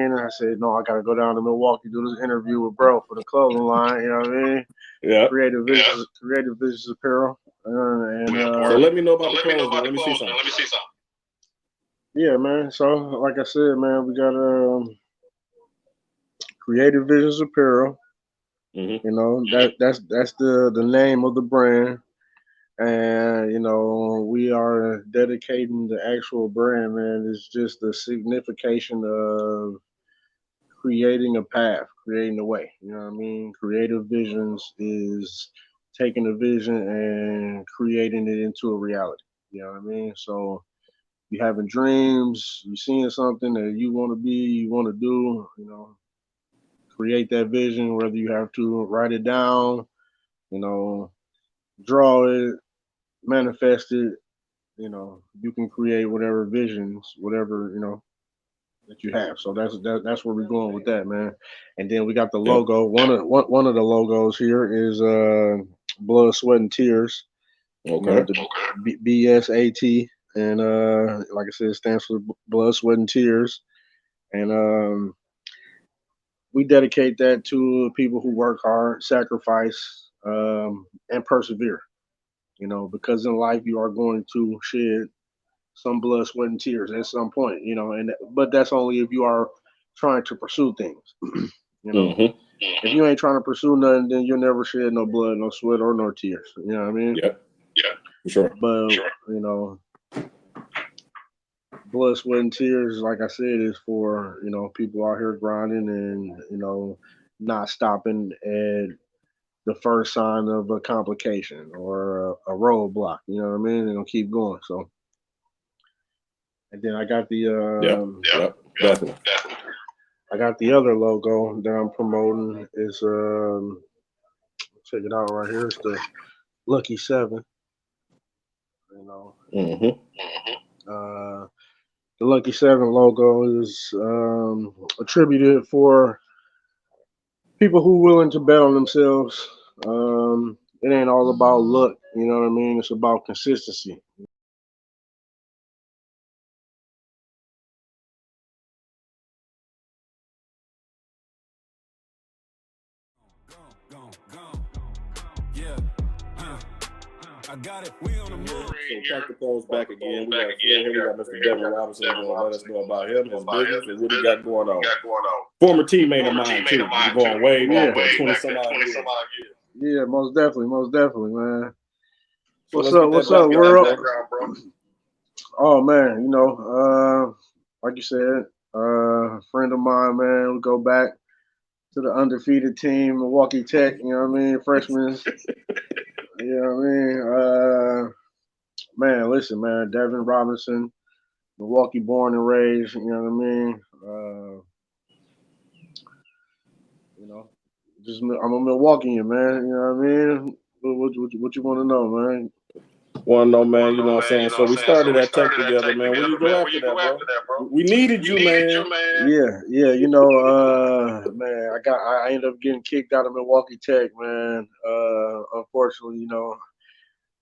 And I said, no, I got to go down to Milwaukee, do this interview with bro for the clothing line. You know what I mean? Yeah. Creative Visions Apparel. So let me know about the clothes, man. Let me see something. Yeah, man. So like I said, man, we got Creative Visions Apparel. Mm-hmm. You know, that's the name of the brand. And you know, we are dedicating the actual brand, man. It's just the signification of creating a path, creating a way. You know what I mean? Creative Visions is taking a vision and creating it into a reality. You know what I mean? So you having dreams, you seeing something that you want to be, you want to do, you know, create that vision, whether you have to write it down, you know, draw it, manifest it, you know, you can create whatever visions, whatever, you know, that you have. So that's where we're going with that, man. And then we got the Yep. logo. One of the logos here is blood, sweat, and tears. You know, Okay. the BSAT, and like I said, it stands for blood, sweat, and tears. And we dedicate that to people who work hard, sacrifice, and persevere. You know, because in life you are going to shed some blood, sweat, and tears at some point. You know, and but that's only if you are trying to pursue things. You know, Mm-hmm. if you ain't trying to pursue nothing, then you'll never shed no blood, no sweat, or no tears. You know what I mean? Yep. For sure. But you know, blood, sweat, and tears, like I said, is for you know people out here grinding and you know not stopping at the first sign of a complication or a roadblock. You know what I mean? They're gonna keep going. So, and then I got the Yep. Definitely. I got the other logo that I'm promoting. Is check it out right here. It's the Lucky Seven. You know, Mm-hmm. uh, the Lucky Seven logo is attributed for people who willing to bet on themselves. It ain't all about luck. You know what I mean? It's about consistency. I got it. We on the move. So Pack the Pose back again. We got Fred here. We got Mr. Devin Robinson going to let us know about him, his business, and what he got going on. Former teammate of mine, too. We're going way back to 20 some odd years. Yeah, most definitely, man. So What's up, world? Oh man, you know, like you said, a friend of mine, man. We go back to the undefeated team, Milwaukee Tech. You know what I mean? Freshmen. You know what I mean? Man, listen, man. Devin Robinson, Milwaukee born and raised. You know what I mean? You know, just I'm a Milwaukeean, man. You know what I mean? What you want to know, man? Want to know, man, you know what I'm saying? So we started at Tech together, man. Where you go after that, bro? We needed you, man. Yeah. You know, man, I ended up getting kicked out of Milwaukee Tech, man. Unfortunately, you know,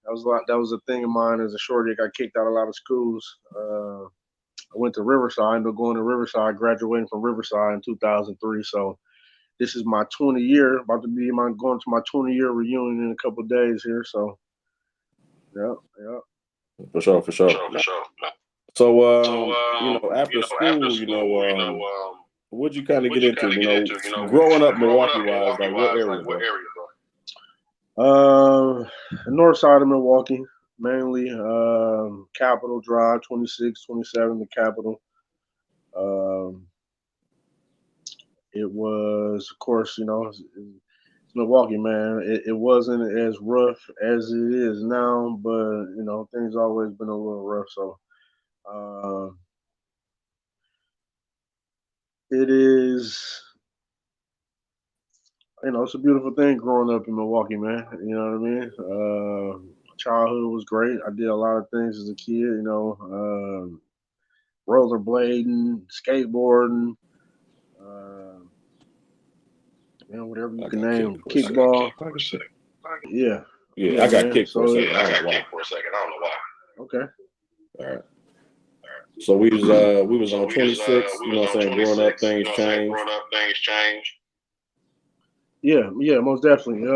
that was a thing of mine as a shorty. I got kicked out of a lot of schools. I went to Riverside. I ended up going to Riverside, graduating from Riverside in 2003. So this is my 20 year, about to be going to my 20-year reunion in a couple of days here. So, yeah. For sure. So, you know, after school, you know, what'd you kind of get into? You know, growing up Milwaukee-wise, like what area, bro? The north side of Milwaukee, mainly Capitol Drive, 26, 27, the Capitol. Um, it was, of course, you know, it's Milwaukee, man. It wasn't as rough as it is now, but you know, things always been a little rough. So it is, you know, it's a beautiful thing growing up in Milwaukee, man. You know what I mean? Childhood was great. I did a lot of things as a kid, you know, rollerblading, skateboarding, you know, whatever you can name, kickball. Yeah. I got man. kicked for a So second. I don't know why. okay. All right. So we was on 26. You know what I'm saying? Growing up, things change. Yeah, yeah, most definitely.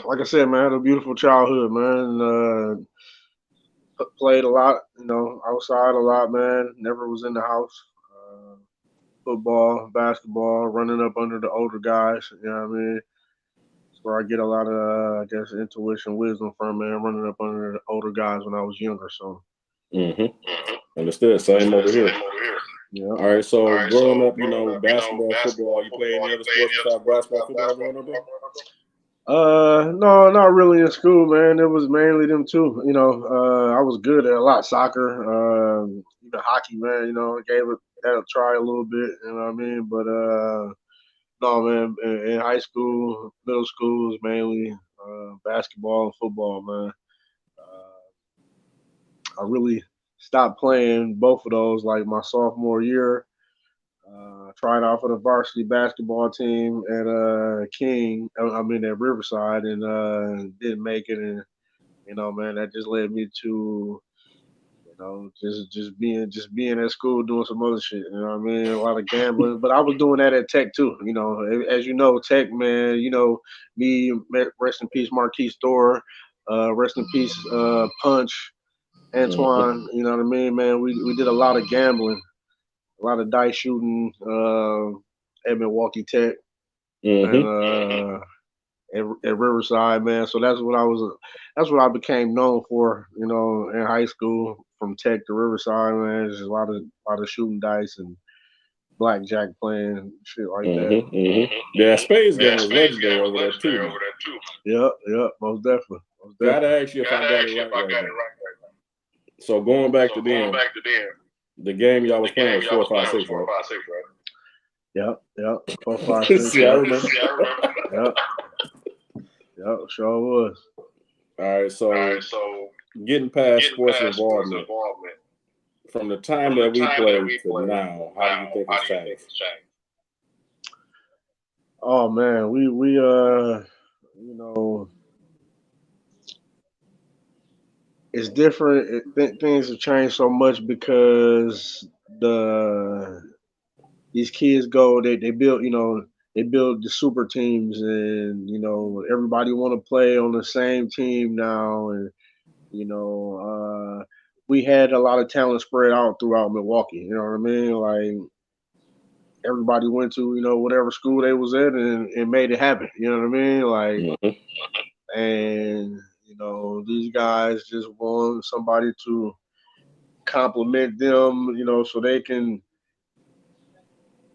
Like I said, man, I had a beautiful childhood, man. Played a lot, outside a lot, man. Never was in the house. Football, basketball, running up under the older guys. You know what I mean? That's where I get a lot of, I guess, intuition, wisdom from, man. Running up under the older guys when I was younger. So. Understood. Same over here. Yeah. All right. So growing up, basketball, football. You play any other sports besides basketball, football growing up? No, not really in school, man. It was mainly them two. I was good at a lot, soccer, even hockey, man. I gave it that a try a little bit. You know what I mean? But no, man. In high school, middle school was mainly basketball and football, man. I really stopped playing both of those like my sophomore year. Tried out for the varsity basketball team at King. I mean at Riverside, and didn't make it. And man, that just led me to just being at school doing some other shit. You know what I mean? A lot of gambling, but I was doing that at Tech too. As you know, Tech, man. Me, rest in peace, Marquise Thor. Rest in peace, Punch, Antoine. You know what I mean, man. We did a lot of gambling, a lot of dice shooting at Milwaukee Tech and at Riverside, man. So that's what I became known for, in high school from Tech to Riverside, man. Just a lot of shooting dice and blackjack playing shit like that. Yeah, Space game was legendary over there too, man. Yeah, most definitely. Gotta ask you if I got it right now. So going back to then, the game y'all was playing was 4-5-6, right? Yep. 4-5-6. See, I remember. Yep, sure was. All right, so getting past sports involvement, from the time that we played to now, how do you think it's changed? Oh man, we it's different. Things have changed so much because these kids go, they build, they build the super teams, and everybody want to play on the same team now, and we had a lot of talent spread out throughout Milwaukee. You know what I mean? Like everybody went to whatever school they was at and made it happen. You know what I mean? Like, and these guys just want somebody to compliment them, so they can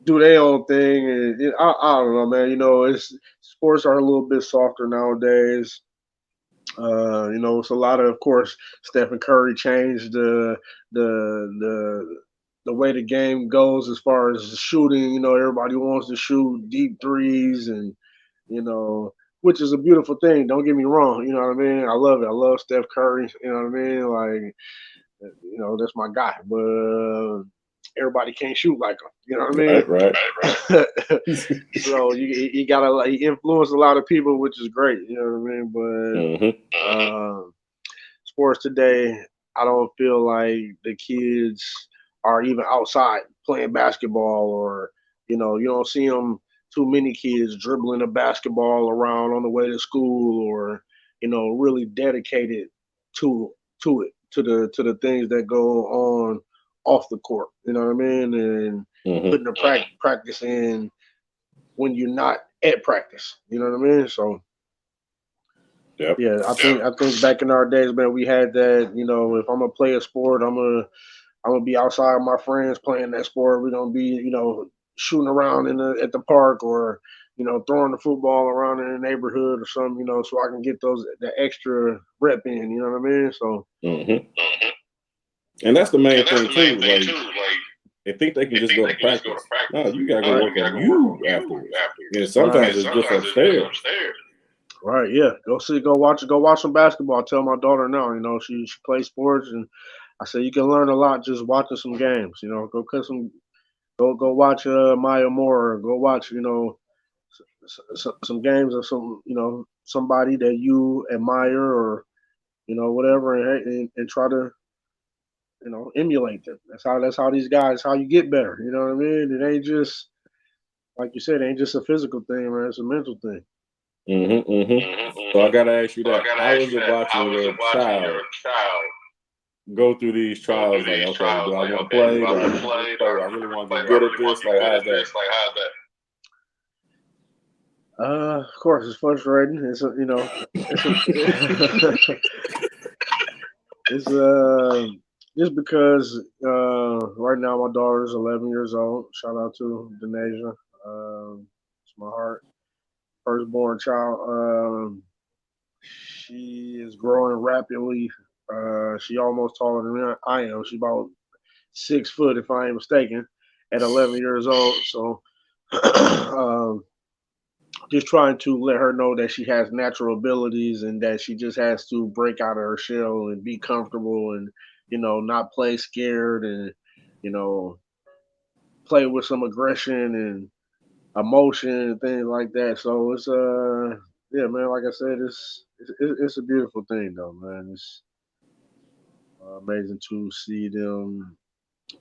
do their own thing. And I don't know, man. It's sports are a little bit softer nowadays. It's a lot of course, Stephen Curry changed the the way the game goes as far as shooting. Everybody wants to shoot deep threes, and which is a beautiful thing. Don't get me wrong. You know what I mean? I love it. I love Steph Curry. You know what I mean? Like, that's my guy. But everybody can't shoot like him. You know what I mean? Right. So you gotta he influence a lot of people, which is great. You know what I mean? But sports today, I don't feel like the kids are even outside playing basketball, or you don't see them too many kids dribbling a basketball around on the way to school, or really dedicated to to the things that go on off the court. You know what I mean? And putting the practice in when you're not at practice. You know what I mean? So. Yep. Yeah, I think back in our days, man, we had that. If I'm gonna play a sport, I'm gonna be outside with my friends playing that sport. We're gonna be, shooting around at the park, or throwing the football around in the neighborhood or something. So I can get the extra rep in. You know what I mean? So. And that's the main thing too. Like, they think they can just go to practice. No, you gotta go work on you afterwards. And sometimes it's just upstairs. Right, yeah. Go watch some basketball. I tell my daughter now, she plays sports, and I say you can learn a lot just watching some games. Go watch Maya Moore. Go watch some games of somebody that you admire, or whatever, and try to emulate them. That's how these guys, how you get better. You know what I mean? It ain't just like you said, it ain't just a physical thing, man. It's a mental thing. So I gotta ask you that. How is it watching your child go through these trials? Like, okay, do I want to play? Do I really want to play? I really want to get good at this. Like, how's that? Of course, it's frustrating. It's just because right now my daughter's 11 years old. Shout out to Denasia. It's my heart, firstborn child. She is growing rapidly. She almost taller than I am. She about 6 foot, if I ain't mistaken, at 11 years old. So, um, just trying to let her know that she has natural abilities and that she just has to break out of her shell and be comfortable and not play scared and you know play with some aggression and emotion and things like that. So it's yeah, man. Like I said, it's a beautiful thing though, man. It's amazing to see them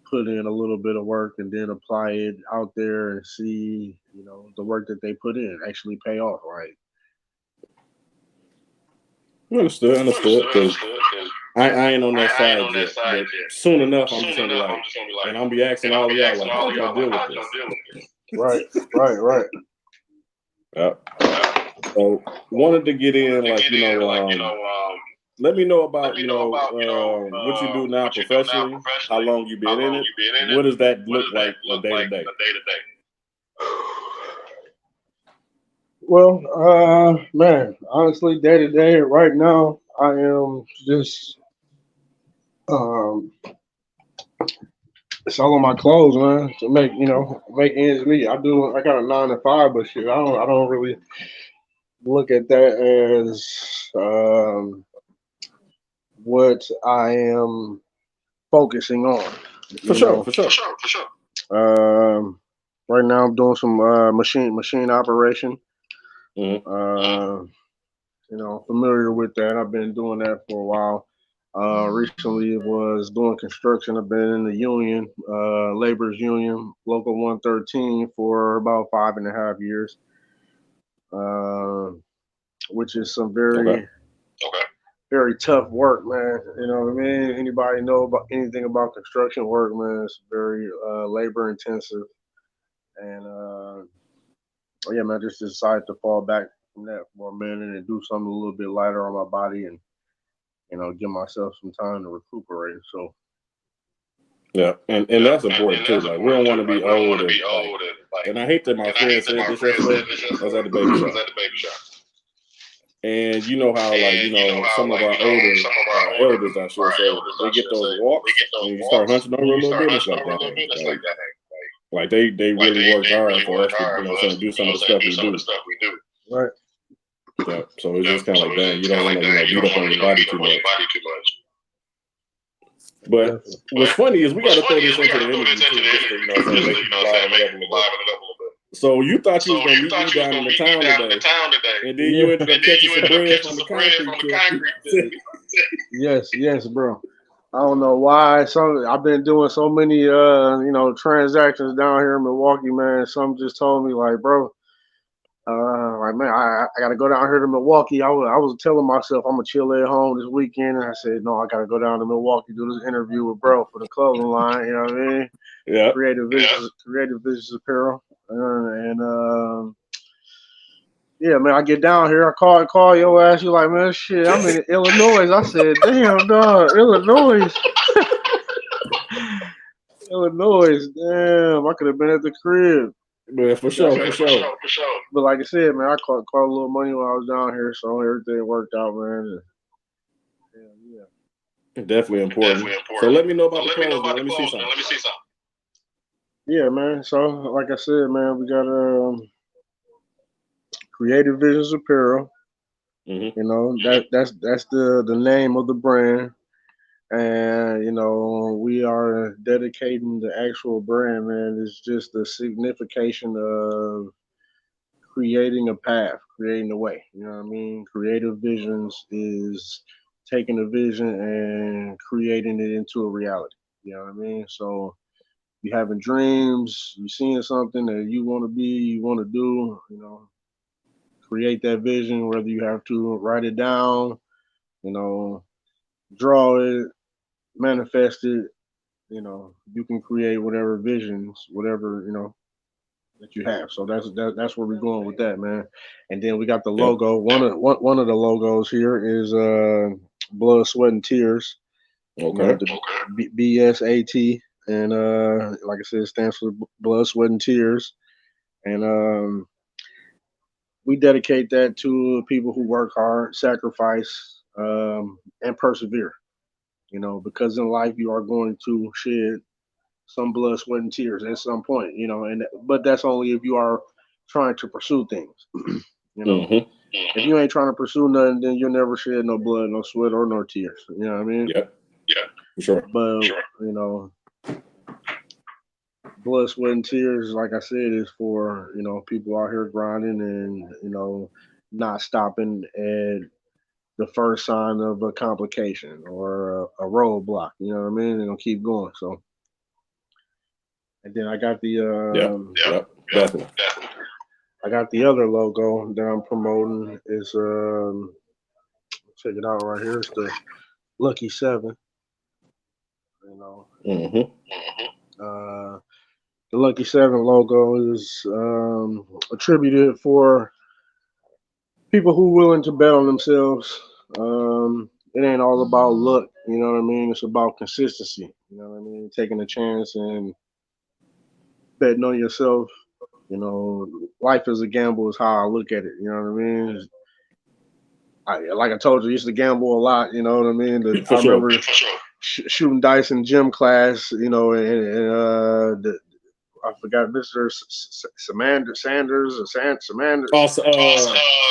put in a little bit of work and then apply it out there and see the work that they put in actually pay off. Right? Understood. Because I ain't on that side yet, but soon enough, I'm just gonna be like, and I'm be asking all of y'all like, how'd y'all deal with this? Right. Yeah. So wanted to get in, like, let me know about, what you do now professionally, how long you been in it, what does that look like a day to day? Well, man, honestly, day to day, right now, I am just um, selling my clothes, man, to make ends meet. I got a 9 to 5, but shit, I don't really look at that as what I am focusing on. For You sure, know, for sure. right now I'm doing some machine operation. Mhm. Familiar with that. I've been doing that for a while. Recently was doing construction. I've been in the union, labor's union, local 113 for about 5.5 years, uh, which is some Okay. very tough work, man. You know what I mean? Anybody know about anything about construction work, man? It's very labor intensive, and yeah, man, I just decided to fall back from that for a minute and do something a little bit lighter on my body and give myself some time to recuperate. So Yeah, and that's important too. Like, we don't want to be old and like, and I hate that my friend said this yesterday. I was at the baby shop, and you know how, like, some of our older elders, I should say, they get those walks, and you start hunching over a little bit. And it's like, dang, like they really worked hard for us to, do some of the stuff we do. right. Yeah, so it's just kind of like, dang, you don't want to, beat up on your body too much. But what's funny is we got to throw this into the interview too, just to, make people liven it up a little bit. So you thought you was gonna meet me down in the town today, and then you ended up catching some bread from the concrete tip. Yes, bro. I don't know why. I've been doing so many transactions down here in Milwaukee, man. Some just told me like, bro, like man, I gotta go down here to Milwaukee. I was telling myself I'm gonna chill at home this weekend, and I said no, I gotta go down to Milwaukee do this interview with bro for the clothing line. You know what I mean? Yeah. Creative Visions Apparel, and yeah, man, I get down here, I call your ass. You like, man, shit, I'm in Illinois. I said, damn, dog, Illinois. Illinois, damn, I could have been at the crib. Yeah, for sure. But like I said, man, I caught a little money while I was down here, so everything worked out, man. Yeah. Definitely important. So let me know about the clothes, man. Let me see something. Yeah, man. So like I said, man, we got Creative Visions Apparel. That's the name of the brand, and we are dedicating the actual brand, man. It's just the signification of creating a path, creating a way. You know what I mean? Creative Visions is taking a vision and creating it into a reality. You know what I mean? So you having dreams, you seeing something that you want to be, you want to do, create that vision, whether you have to write it down, you know, draw it, manifest it, you can create whatever visions, whatever, that you have. So that's where we're going with that, man. And then we got the Yep. logo. One of the logos here is blood, sweat, and tears. Okay. The BSAT, and like I said, it stands for blood, sweat, and tears. And we dedicate that to people who work hard, sacrifice, and persevere. Because in life you are going to shed some blood, sweat, and tears at some point. And but that's only if you are trying to pursue things. you know, Mm-hmm. if you ain't trying to pursue nothing, then you'll never shed no blood, no sweat, or no tears. You know what I mean? Yep. Yeah. For sure. But blood, sweat, and tears, like I said, is for people out here grinding and not stopping at the first sign of a complication or a roadblock. You know what I mean? And they'll keep going. So, and then I got the Yep. Definitely. I got the other logo that I'm promoting. Is check it out right here. It's the Lucky Seven. Mm-hmm. Uh, the Lucky Seven logo is attributed for people who willing to bet on themselves. It ain't all about luck, you know what I mean? It's about consistency, you know what I mean? Taking a chance and betting on yourself. Life is a gamble is how I look at it, you know what I mean? Like I told you, I used to gamble a lot, you know what I mean? For I sure. remember shooting dice in gym class, and I forgot Mr. Sanders or Sanders. Also,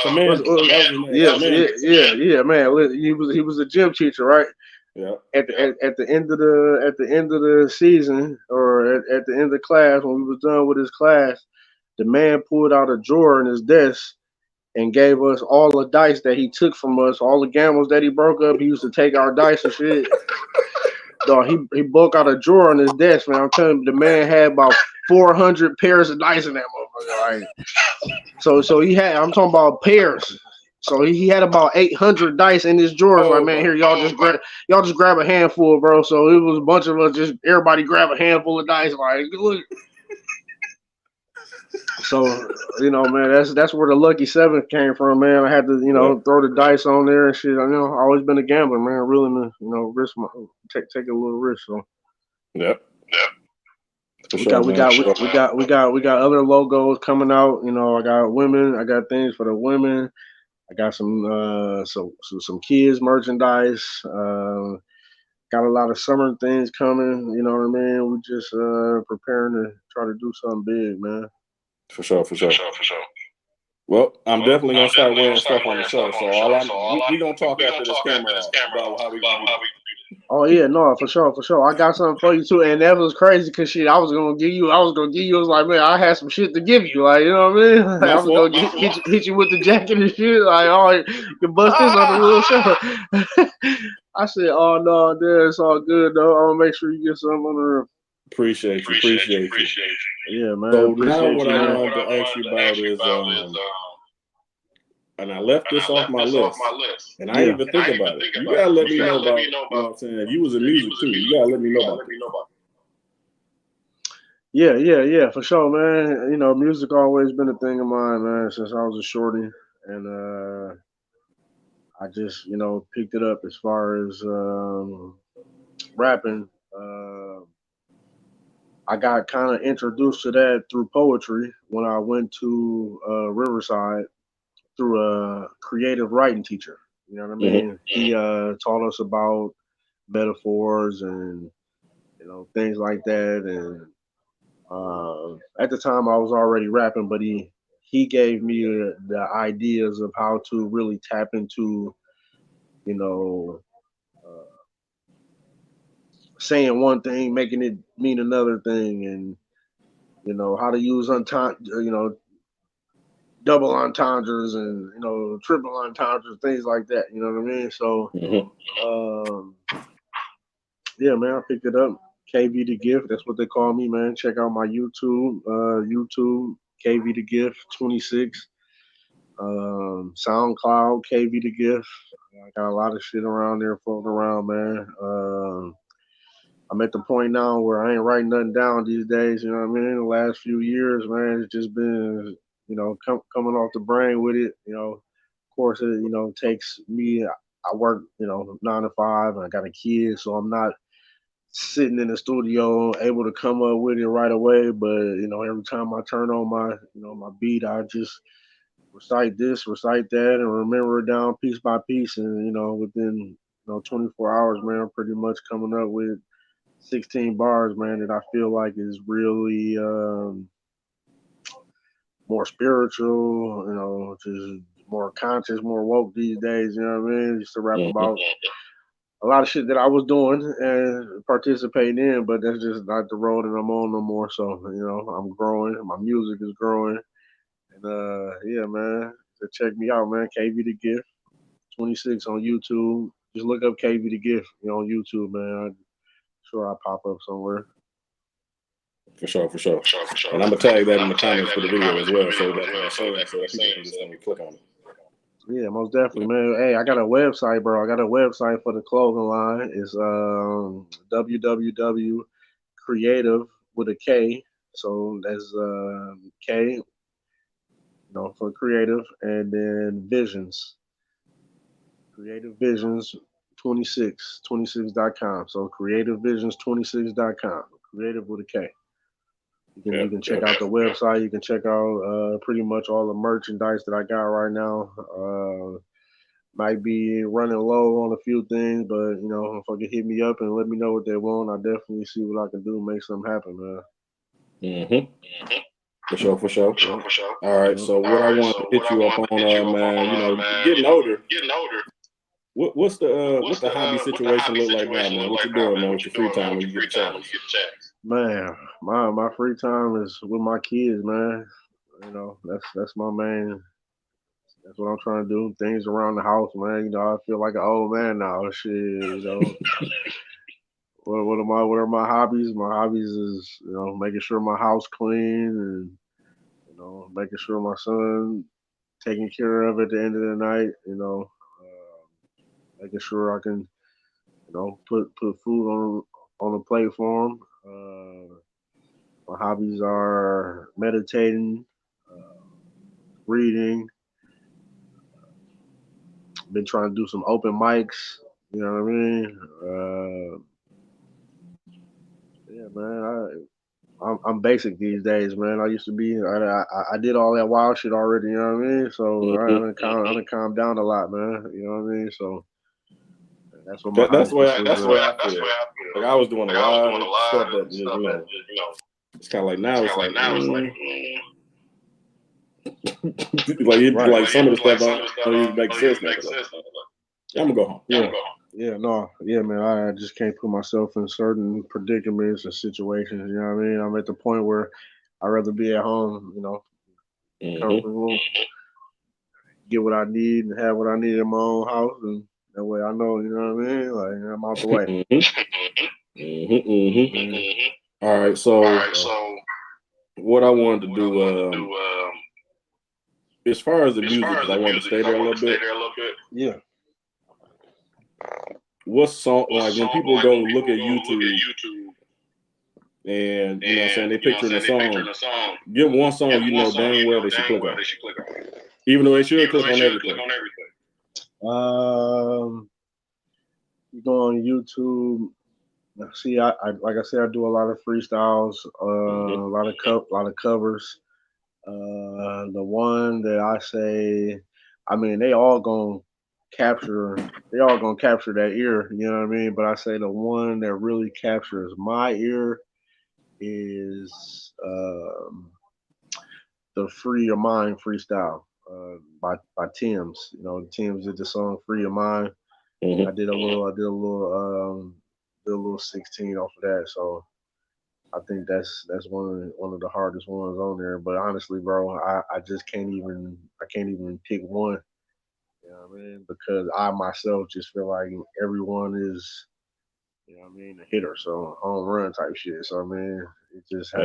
Samantha. Yeah, man. He was a gym teacher, right? Yeah. At the end of the season or at the end of class when we was done with his class, the man pulled out a drawer in his desk and gave us all the dice that he took from us, all the gambles that he broke up. He used to take our dice and shit. Dog, he broke out a drawer on his desk, man. I'm telling you, the man had about 400 pairs of dice in that motherfucker. Like, so he had. I'm talking about pairs. So he had about 800 dice in his drawers. Like, man, here y'all just grab a handful, bro. So it was a bunch of us, just everybody grab a handful of dice. Like, look. So man, that's where the Lucky Seven came from, man. I had to throw the dice on there and shit. I've always been a gambler, man. Willing to risk take a little risk. So Yep. We got other logos coming out. I got women. I got things for the women. I got some kids merchandise. Got a lot of summer things coming. You know what I mean? We just preparing to try to do something big, man. For sure. Well, I'm definitely gonna start wearing stuff on the show. So we gonna talk after this camera off about how we gonna do that. Oh yeah, no, for sure. I got something for you too, and that was crazy because shit, I was gonna give you. I was like, man, I had some shit to give you, like, you know what I mean? Like, I was gonna hit you with the jacket and shit, like, oh, you can bust this on the little show. I said, oh no, dude, it's all good though. I'm gonna make sure you get something on the. Appreciate you. Yeah, man. So now what I wanted to ask you about is and I left this off my list, and I didn't even think about it. You gotta let me know about, you know what I'm saying? You was in music too. You gotta let me know about that. Yeah, for sure, man. Music always been a thing of mine, man, since I was a shorty, and I just, picked it up as far as rapping. I got kind of introduced to that through poetry when I went to Riverside through a creative writing teacher. You know what I mean? Mm-hmm. He taught us about metaphors and things like that. And at the time, I was already rapping, but he gave me the ideas of how to really tap into saying one thing, making it mean another thing, and how to use double entendres and triple entendres, things like that. You know what I mean? So um, yeah, man, I picked it up. KV the Gift, that's what they call me, man. Check out my YouTube KV the Gift 26. SoundCloud KV the Gift. I got a lot of shit around there floating around, man. I'm at the point now where I ain't writing nothing down these days. You know what I mean? The last few years, man, it's just been, coming off the brain with it. Of course, it takes me. I work, 9 to 5, and I got a kid, so I'm not sitting in the studio able to come up with it right away. But every time I turn on my beat, I just recite this, recite that, and remember it down piece by piece. And within 24 hours, man, I'm pretty much coming up with 16 bars, man, that I feel like is really more spiritual, just more conscious, more woke these days. You know what I mean? Just to rap about a lot of shit that I was doing and participating in, but that's just not the road that I'm on no more. So I'm growing. My music is growing, and yeah, man. So check me out, man. KV the Gift 26 on YouTube. Just look up KV the Gift on YouTube, man. I'm sure I'll pop up somewhere. For sure. And I'm gonna tag that in the comments for the video as well, so that people can just click on it. Yeah, most definitely, man. Hey, I got a website, bro. I got a website for the clothing line. It's www creative with a K. So that's K, for creative, and then visions. Creative Visions 26.com. So Creative Visions 26.com. Creative with a K. You can check out the website. You can check out pretty much all the merchandise that I got right now. Might be running low on a few things, but if I can hit me up and let me know what they want, I definitely see what I can do to make something happen, man. For sure. All right. So what I want to hit you up on, man, getting older. What's the hobby situation look like now, man? What you doing, man, with your free time when you get a chance? Man, my free time is with my kids, man. That's my main. That's what I'm trying to do. Things around the house, man. I feel like an old man now. Shit, what are my hobbies? My hobbies is making sure my house clean and making sure my son taken care of at the end of the night. Making sure I can put food on the plate for him. My hobbies are meditating, reading. Been trying to do some open mics. You know what I mean? Yeah, man. I'm basic these days, man. I used to be. I did all that wild shit already. You know what I mean? So I done calmed down a lot, man. You know what I mean? So that's what that's where I feel. Like I was doing a lot of stuff that it's kind of like now it's like like some of the stuff don't even make sense now. I'm gonna go home. Yeah, man. I just can't put myself in certain predicaments and situations. You know what I mean? I'm at the point where I'd rather be at home, comfortable, get what I need and have what I need in my own house, and that way I know, you know what I mean? Like I'm out the way. All right, so what I wanted to do, as far as the music, because I wanted to stay there a little bit. Yeah. What song? Like when people go look at YouTube, and what I'm saying, they picture the song. Give one song damn well they should click on, even though they should click on everything. You go on YouTube. See, I like I said, I do a lot of freestyles, a lot of covers. The one that I say, I mean, they all gonna capture that ear. You know what I mean? But I say the one that really captures my ear is the "Free Your Mind" freestyle by Tim's. Tim's did the song "Free Your Mind." I did a little 16 off of that. So I think that's one of the hardest ones on there. But honestly, bro, I just can't even pick one. You know what I mean? Because I myself just feel like everyone is, you know what I mean, a hitter, so home run type shit. So I mean, it just Yep.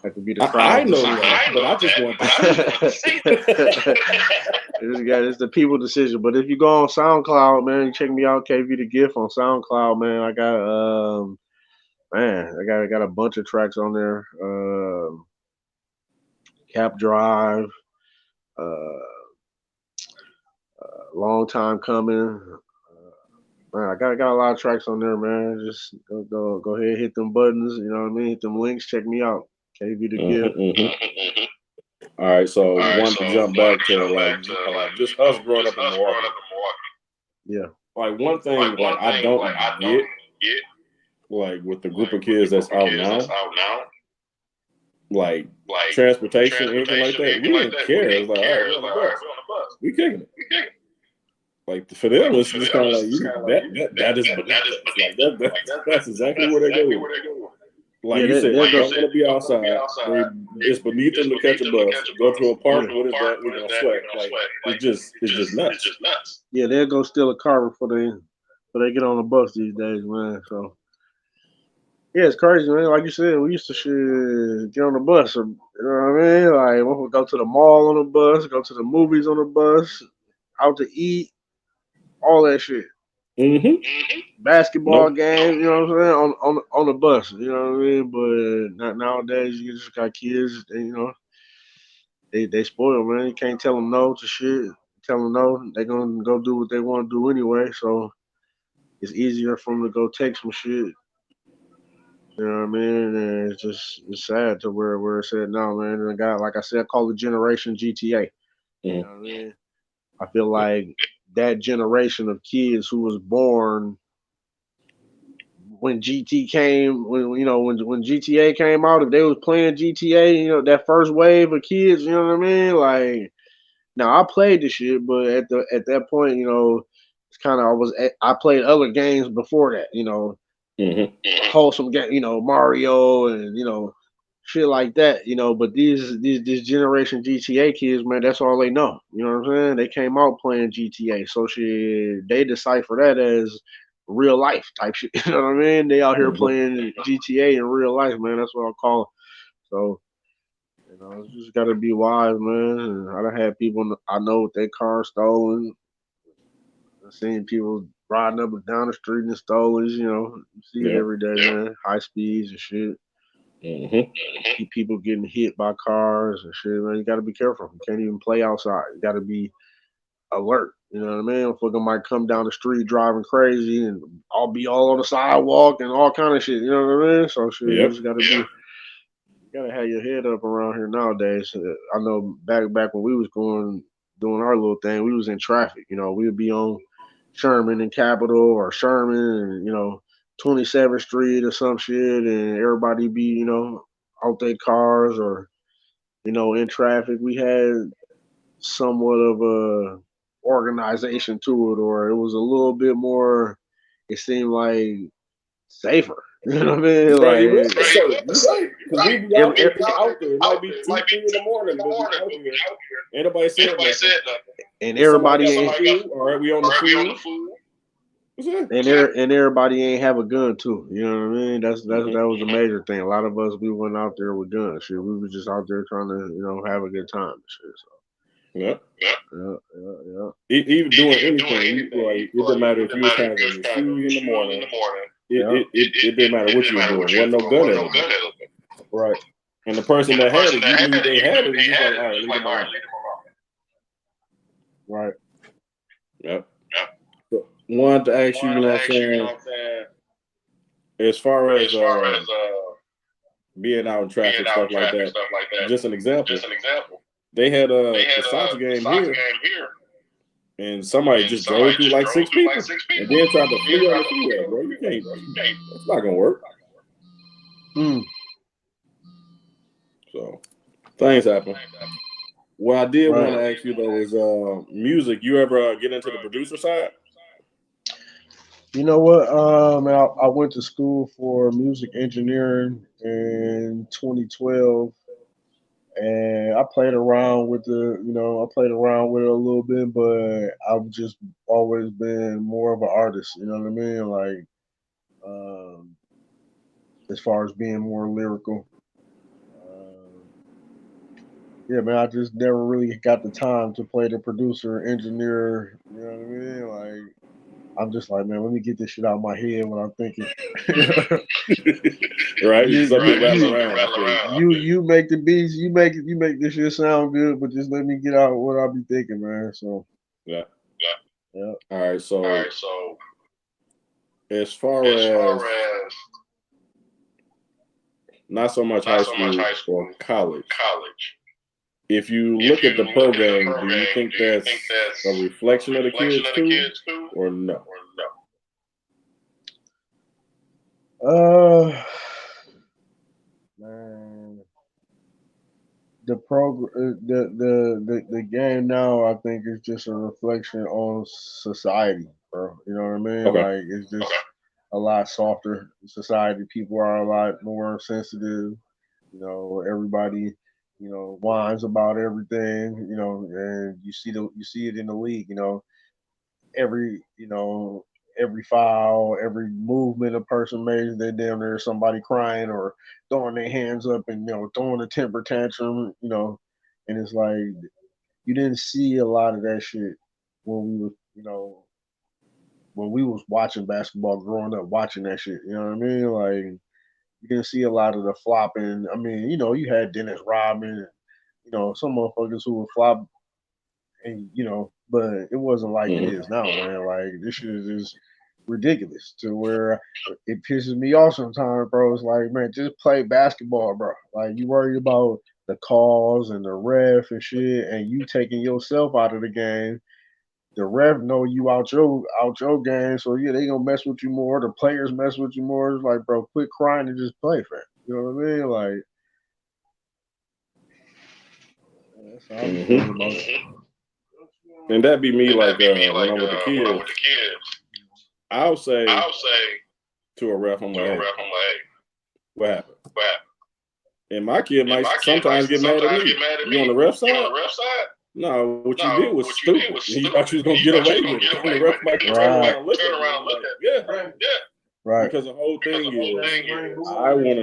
have to be the I crowd know decision. that, but I just want to see it. It's the people decision. But if you go on SoundCloud, man, you check me out, KV the Gift on SoundCloud, man. I got a bunch of tracks on there. Cap Drive, uh, Long Time Coming. Man, I got a lot of tracks on there, man. Just go ahead, hit them buttons. You know what I mean? Hit them links. Check me out. KV the Gift. All right, so wanted to jump back to like just us growing up in Milwaukee. Yeah. Like one thing, like I don't get, like with the group of kids that's out now, like transportation, anything like that. We didn't care. It's like, all right, we're on the bus. We kicking it. Like for them, it's just kind of like that is bananas. Like that's exactly where they go. Like Yeah, you said, they'll they go. don't want to be outside. It's beneath them to catch a bus. Go to a park. What is that? We're gonna sweat. Like it's just nuts. Yeah, they'll go steal a car before they get on the bus these days, man. So yeah, it's crazy, man. Like you said, we used to shit get on the bus, or, you know what I mean? Like we would go to the mall on the bus, go to the movies on the bus, out to eat, all that shit. Basketball Nope. game, you know what I'm saying? On the bus, you know what I mean? But not nowadays, you just got kids, they spoil, man. You can't tell them no to shit. Tell them no, they gonna go do what they want to do anyway. So it's easier for them to go take some shit. You know what I mean? And it's sad to where it's at now, man. And I got, like I said, I call it Generation GTA. You know what I mean? I feel like that generation of kids who was born when GT came, when GTA came out, if they was playing GTA, that first wave of kids, you know what I mean? Like, now I played the shit, but at that point, it's kind of I played other games before that, wholesome game, Mario and shit like that, But these generation GTA kids, man, that's all they know. You know what I'm saying? They came out playing GTA, so shit, they decipher that as real life type shit. You know what I mean? They out here playing GTA in real life, man. That's what I call it. So. You just gotta be wise, man. And I done had people I know with their car stolen. I've seen people riding up and down the street and stolen. You see it every day, man. High speeds and shit. People getting hit by cars and shit, man. You gotta be careful. You can't even play outside. You gotta be alert. You know what I mean? Fucking might come down the street driving crazy and I'll be all on the sidewalk and all kind of shit. You know what I mean? So shit, you just gotta be. You gotta have your head up around here nowadays. I know back when we was doing our little thing, we was in traffic. We would be on Sherman and Capitol or Sherman and 27th Street or some shit, and everybody be out their cars or in traffic. We had somewhat of a organization to it, or it was a little bit more. It seemed like safer. You know what I mean? Right, it Like, was. So you're right, because we be out there, just out there. It might be 2, 3 in the morning, but we out here. Ain't nobody said nothing. And If somebody everybody got ain't. food, all right, we on the food. And everybody ain't have a gun too. You know what I mean? That was a major thing. A lot of us we went out there with guns. Shit, we were just out there trying to have a good time and shit. So. Yeah. Yeah. Even doing anything, like it didn't matter if you was having your shoes in the morning. It didn't matter what you were doing. Wasn't no gun at it. Right. And the person that had it, you knew they had it. Just like, all right, leave them alone. Right. Yep. So, wanted to ask you, you know what I'm saying, as far as being out in traffic, stuff like that. Just an example. They had a soccer game here, and somebody just drove through like 6 people, and then tried to flee on the freeway, bro. You can't. It's not gonna work. So things happen. What I did want to ask you though is music. You ever get into the producer side? You know what? I went to school for music engineering in 2012, and I played around with I played around with it a little bit, but I've just always been more of an artist. You know what I mean? Like, um, as far as being more lyrical. Um, yeah, man, I just never really got the time to play the producer, engineer. You know what I mean? Like, I'm just like, man, let me get this shit out of my head when I'm thinking. Right? you, It's something you, rattling you, around. I feel you. you make the beats, you make this shit sound good, but just let me get out what I be thinking, man. So Yeah. yeah. All right. So as far as not so much high school or college, if you look at the program, do you think that's a reflection of the kids too, or no? Uh, man, the program, the game now, I think is just a reflection on society, bro. You know what I mean? Okay. Like it's just a lot softer society. People are a lot more sensitive. You know, everybody, whines about everything. You know, and you see it in the league. You know, every foul, every movement a person makes, they damn near somebody crying or throwing their hands up and throwing a temper tantrum. And it's like you didn't see a lot of that shit when we was when we was watching basketball growing up, watching that shit. You know what I mean? Like you didn't see a lot of the flopping. I mean, you had Dennis Rodman, some motherfuckers who would flop, and but it wasn't like it Mm-hmm. is now, man. Like this shit is just ridiculous to where it pisses me off sometimes, bro. It's like, man, just play basketball, bro. Like you worry about the calls and the ref and shit, and you taking yourself out of the game. The ref know you out your game, so yeah, they gonna mess with you more. The players mess with you more. It's like, bro, quit crying and just play, fam. You know what I mean? Like that's how I be feeling Mm-hmm. about it. And that'd be me, like when I'm with the kids. I'll say to a ref, I'm like, hey, what happened? And my kid might sometimes get mad at me. You on the ref side? No, what you did was stupid. You thought you was gonna get away with it. And the ref might turn around and look at me. I'm like, yeah. Right. Because the whole thing is, I want to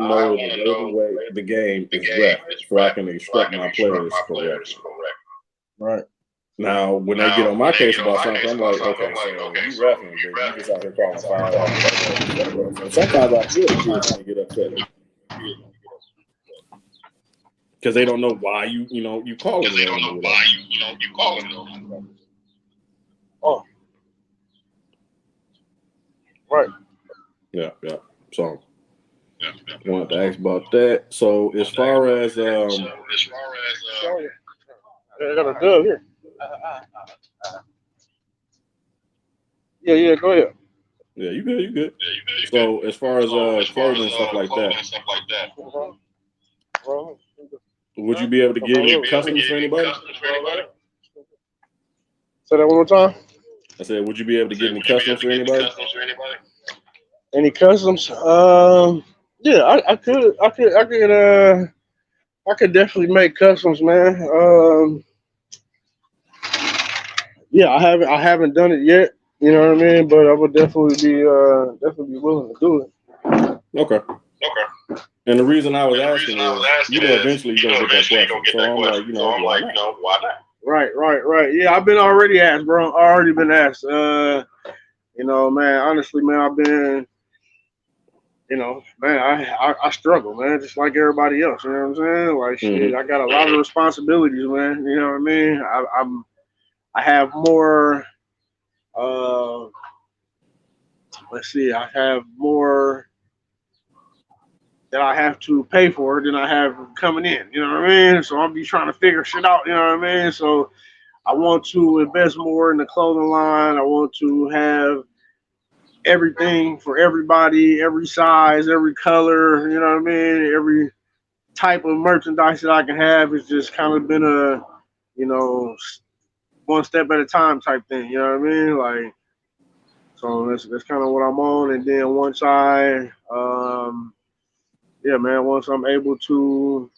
know the game is ref, so I can instruct my players correctly. Right. Now, when they get on my case about something, I'm like, okay, so you reffing, but you just out here calling fouls and whatever. And sometimes I feel the kids might get upset because they don't know why you calling them or whatever. Oh. Right. Yeah. So I wanted to ask about that. So as far as I got a dub here. Yeah, go ahead. yeah, you good. So as far as clothing and stuff like that, would you be able to get any customs for anybody? Say that one more time. I said, would you be able to get any customs for anybody? Any customs? Yeah, I could definitely make customs, man. Yeah, I haven't done it yet. You know what I mean? But I would definitely be willing to do it. Okay. And the reason I was asking is, eventually you're gonna get that question. So I'm like, why not? Right. Yeah, I've been already asked, bro. Already been asked. Man, honestly, man, I've been, man, I struggle, man, just like everybody else. You know what I'm saying? Like, shit, I got a lot of responsibilities, man. You know what I mean? I have more. Uh, let's see, I have more that I have to pay for than I have coming in. You know what I mean? So I'll be trying to figure shit out. You know what I mean? So I want to invest more in the clothing line. I want to have everything for everybody, every size, every color. You know what I mean? Every type of merchandise that I can have. It's just kind of been a, you know, one step at a time type thing. You know what I mean? Like, So that's kind of what I'm on. And then once I, yeah, man, once I'm able to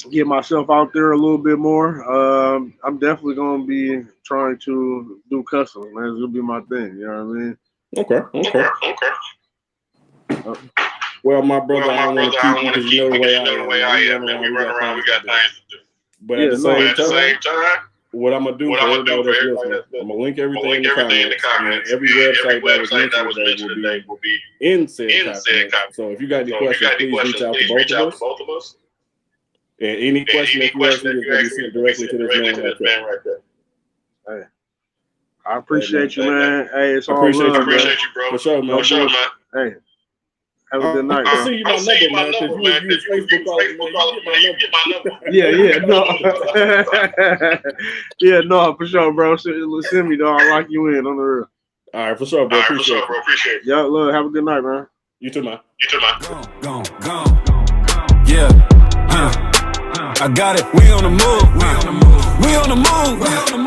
get myself out there a little bit more, I'm definitely going to be trying to do customs, man. It's going to be my thing. You know what I mean? Okay. Well, my brother, I don't want to keep you because you know the way I am. We run around, we got things to do. But at the same time, what I'm gonna do for everybody that's listening, I'm gonna link everything in the comments. And every website that was mentioned today will be in said comment. So if you got any questions, please reach out to both of us. And any question that you ask me is gonna be sent directly to this man right there. Hey, I appreciate you, man. Hey, it's all appreciate love, you, bro. For sure, man. Hey, have a good night, I'll bro. see you my number, man. Because you Facebook calling, man. You get my number. Yeah, no. Yeah, no, for sure, bro. Send me, though. I'll lock you in on the real. All right, for sure, bro. Appreciate it. Yeah, look, have a good night, man. You too, man. Gone. Yeah. I got it. We on the move.